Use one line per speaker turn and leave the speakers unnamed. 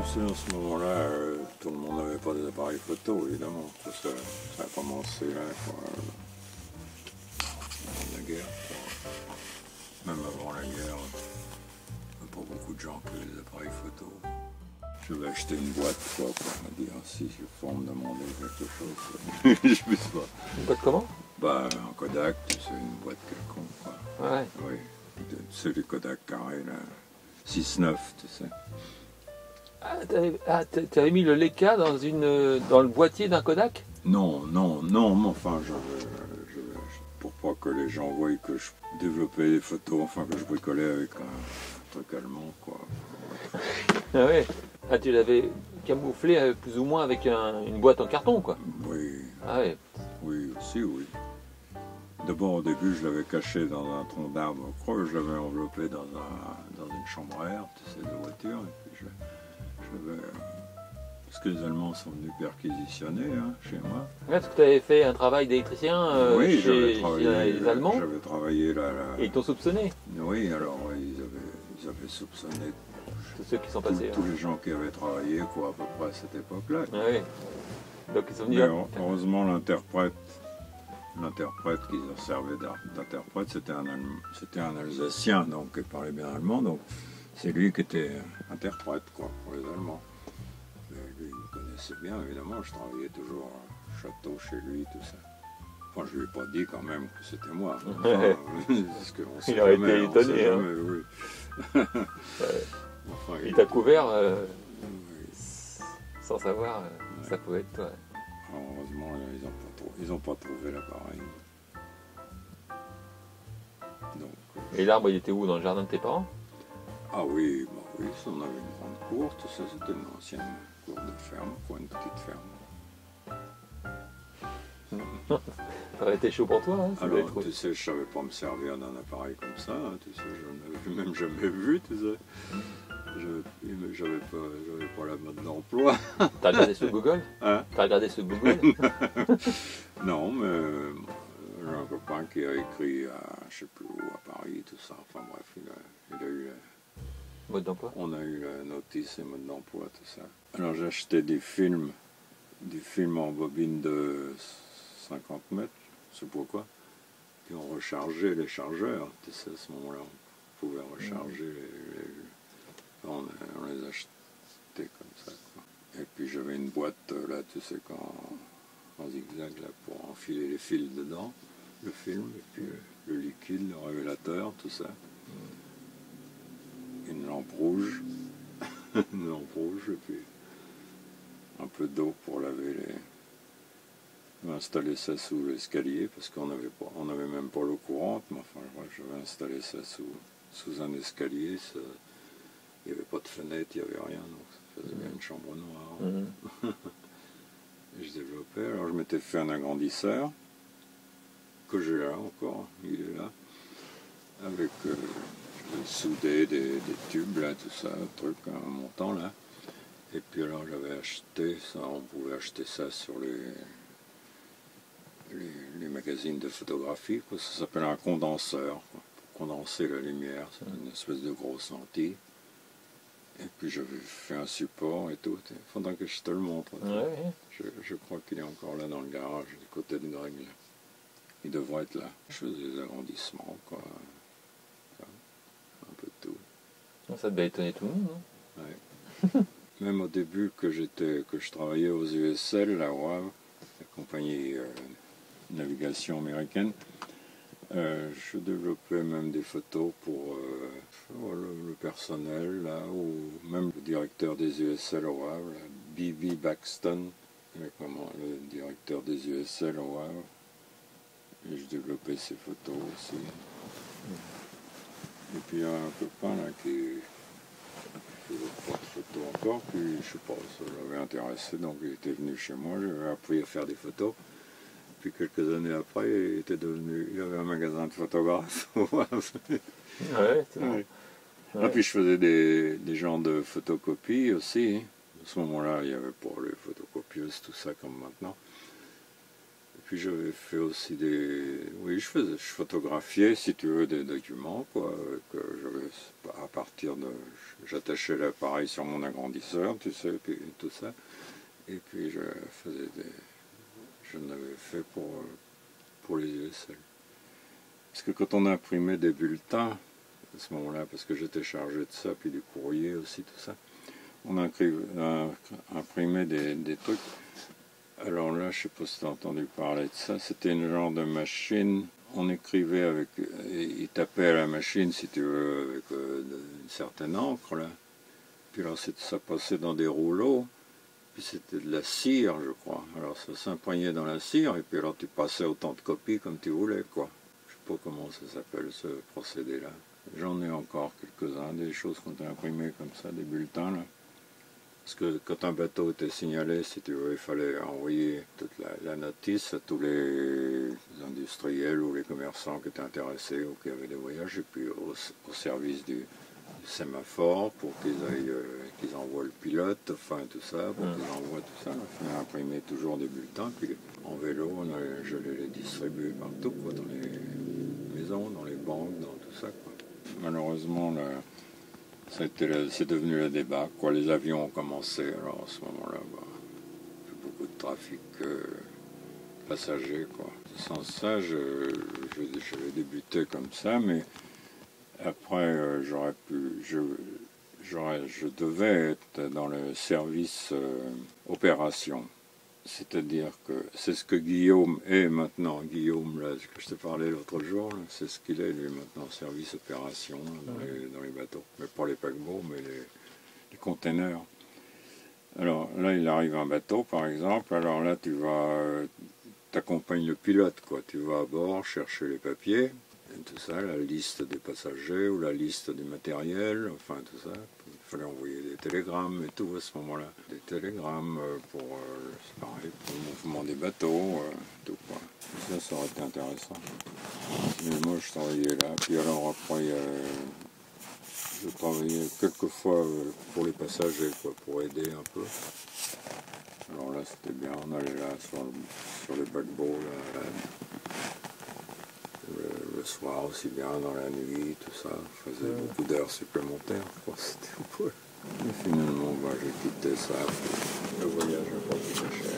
Tu sais, à ce moment-là, tout le monde n'avait pas des appareils photo, évidemment. Ça a commencé là, quoi, la guerre. Quoi. Même avant la guerre, pas beaucoup de gens qui avaient des appareils photo. Je vais acheter une boîte, quoi, pour me dire si je faut me demander quelque chose. Je sais pas.
Une boîte comment?
Bah, un Kodak, tu sais, une boîte quelconque, quoi.
Ouais.
Oui, c'est les Kodak carrés, là. 6-9, tu sais.
Ah, t'avais mis le Leica dans le boîtier d'un Kodak?
Non, mais enfin, pour pas que les gens voient que je développais des photos, enfin que je bricolais avec un truc allemand, quoi.
Ah ouais. Ah, tu l'avais camouflé plus ou moins avec une boîte en carton, quoi.
Oui,
Ah ouais.
oui, aussi, oui. D'abord, au début, je l'avais caché dans un tronc d'arbre creux, je l'avais enveloppé dans une chambre à air, tu sais, de voiture, et puis je l'avais... Parce que les Allemands sont venus perquisitionner, hein, chez moi.
Ouais, parce que tu avais fait un travail d'électricien
Oui,
chez
travaillé,
les Allemands.
J'avais travaillé là.
Et ils t'ont soupçonné,
Oui, alors ils avaient soupçonné
tous ceux qui sont passés.
tous les gens qui avaient travaillé, quoi, à peu près à cette époque-là.
Ah oui. Donc ils sont venus.
Mais heureusement, l'interprète qu'ils ont servi d'interprète, c'était un Alsacien, donc qui parlait bien allemand, donc c'est lui qui était interprète, quoi, pour les Allemands. Mais lui, il me connaissait bien, évidemment, je travaillais toujours au château chez lui, tout ça. Enfin, je lui ai pas dit quand même que c'était moi. Enfin, parce qu'on sait
Il aurait
jamais,
été
on sait
étonné. Hein.
jamais, oui. Enfin,
Il t'a couvert
oui.
sans savoir que ça pouvait être toi.
Alors, heureusement, là, ils ont pas trouvé l'appareil. Donc,
Et l'arbre, il était où? Dans le jardin de tes parents?
ah oui, bah oui, ça, on avait une grande cour, tout ça, c'était une ancienne cour de ferme, quoi, une petite ferme.
Ça aurait été chaud pour toi, hein,
Alors, tu sais, je savais pas me servir d'un appareil comme ça, hein, tu sais, je n'en avais même jamais vu, tu sais. J'avais pas la mode d'emploi.
T'as regardé sur Google?
Hein?
T'as regardé sur Google?
Non, mais j'ai un copain qui a écrit à, je sais plus où, à Paris, tout ça. Enfin bref, il a eu,
Mode d'emploi?
on a eu la notice et mode d'emploi, tout ça. Alors j'ai acheté des films en bobine de 50 mètres, je sais pas quoi. Puis on rechargeait les chargeurs, tu sais, à ce moment-là, on pouvait recharger on les achetait comme ça, quoi. Et puis j'avais une boîte là, tu sais, en zigzag là, pour enfiler les fils dedans, le film, et puis le liquide, le révélateur, tout ça. Une lampe rouge, et puis un peu d'eau pour laver les... J'avais installé ça sous l'escalier, parce qu'on n'avait même pas l'eau courante, mais enfin, j'avais installé ça sous un escalier, ça... Il n'y avait pas de fenêtre, il n'y avait rien, donc ça faisait bien une chambre noire. Et je développais, alors je m'étais fait un agrandisseur, que j'ai là encore, il est là, avec soudé des tubes, là, tout ça, un truc, un montant là. Et puis alors j'avais acheté ça, on pouvait acheter ça sur les magazines de photographie, quoi. Ça s'appelle un condenseur, quoi, pour condenser la lumière, c'est une espèce de grosse lentille. Et puis j'avais fait un support et tout. Il faudra que je te le montre.
Ouais.
Je crois qu'il est encore là dans le garage, du côté de Greg. Il devrait être là. Je faisais des agrandissements, quoi. Un peu de tout.
Ça devait étonner tout le monde, non?
Ouais. Même au début que je travaillais aux USL, là, au Havre, la compagnie de navigation américaine, je développais même des photos pour le personnel, là, ou même le directeur des USL au Havre, B.B. Baxton, le directeur des USL au Havre. Et je développais ses photos aussi. Et puis il y a un copain là qui faisait pas de photos encore, puis je sais pas, ça l'avait intéressé, donc il était venu chez moi, j'avais appris à faire des photos. Puis quelques années après, il avait un magasin de photographes.
Ouais, c'est bon.
Ouais. Ah, puis je faisais des genres de photocopies aussi. À ce moment-là, il n'y avait pas les photocopieuses, tout ça comme maintenant. Et puis j'avais fait aussi des... Oui, je photographiais, si tu veux, des documents, quoi, que j'avais, à partir de... J'attachais l'appareil sur mon agrandisseur, tu sais, puis tout ça. Et puis je faisais des... Je n'avais fait pour les USL. Parce que quand on imprimait des bulletins, à ce moment-là, parce que j'étais chargé de ça, puis du courrier aussi, tout ça, on imprimait des trucs. Alors là, je ne sais pas si tu as entendu parler de ça, c'était une genre de machine, on écrivait avec, il tapait à la machine, si tu veux, avec une certaine encre, là. Puis alors ça passait dans des rouleaux, puis c'était de la cire, je crois. Alors ça s'imprégnait dans la cire, et puis alors tu passais autant de copies comme tu voulais, quoi. Je ne sais pas comment ça s'appelle, ce procédé-là. J'en ai encore quelques-uns, des choses qu'on a imprimées comme ça, des bulletins, là. Parce que quand un bateau était signalé, si tu veux, il fallait envoyer toute la notice à tous les industriels ou les commerçants qui étaient intéressés ou qui avaient des voyages, et puis au service du sémaphore pour qu'ils envoient le pilote, enfin tout ça, pour qu'ils envoient tout ça. Il fallait imprimer toujours des bulletins, puis en vélo, je les distribuais partout, quoi, dans les maisons, dans les banques, dans tout ça, quoi. Malheureusement, c'est devenu le débat, quoi. Les avions ont commencé, alors à ce moment-là, beaucoup de trafic passager, quoi. Sans ça, je débuté comme ça, mais après, je devais être dans le service opération. C'est-à-dire que c'est ce que Guillaume est maintenant. Guillaume, là, que je t'ai parlé l'autre jour, c'est ce qu'il est, lui, maintenant, service opération dans les bateaux. Mais pas les paquebots, mais les containers. Alors là, il arrive un bateau, par exemple. Alors là, t'accompagnes le pilote, quoi. Tu vas à bord chercher les papiers, et tout ça, la liste des passagers ou la liste du matériel, enfin tout ça. Il fallait envoyer des télégrammes et tout à ce moment-là. Des télégrammes pour, c'est pareil, pour le mouvement des bateaux, tout quoi. Ça aurait été intéressant. Mais moi, je travaillais là. Puis alors après, je travaillais quelquefois pour les passagers, quoi, pour aider un peu. Alors là, c'était bien. On allait là sur les paquebots, là, le soir aussi bien, dans la nuit, tout ça. Je faisais beaucoup d'heures supplémentaires, quoi. C'était cool. Et finalement, j'ai quitté ça. Le voyage n'a pas coûté cher.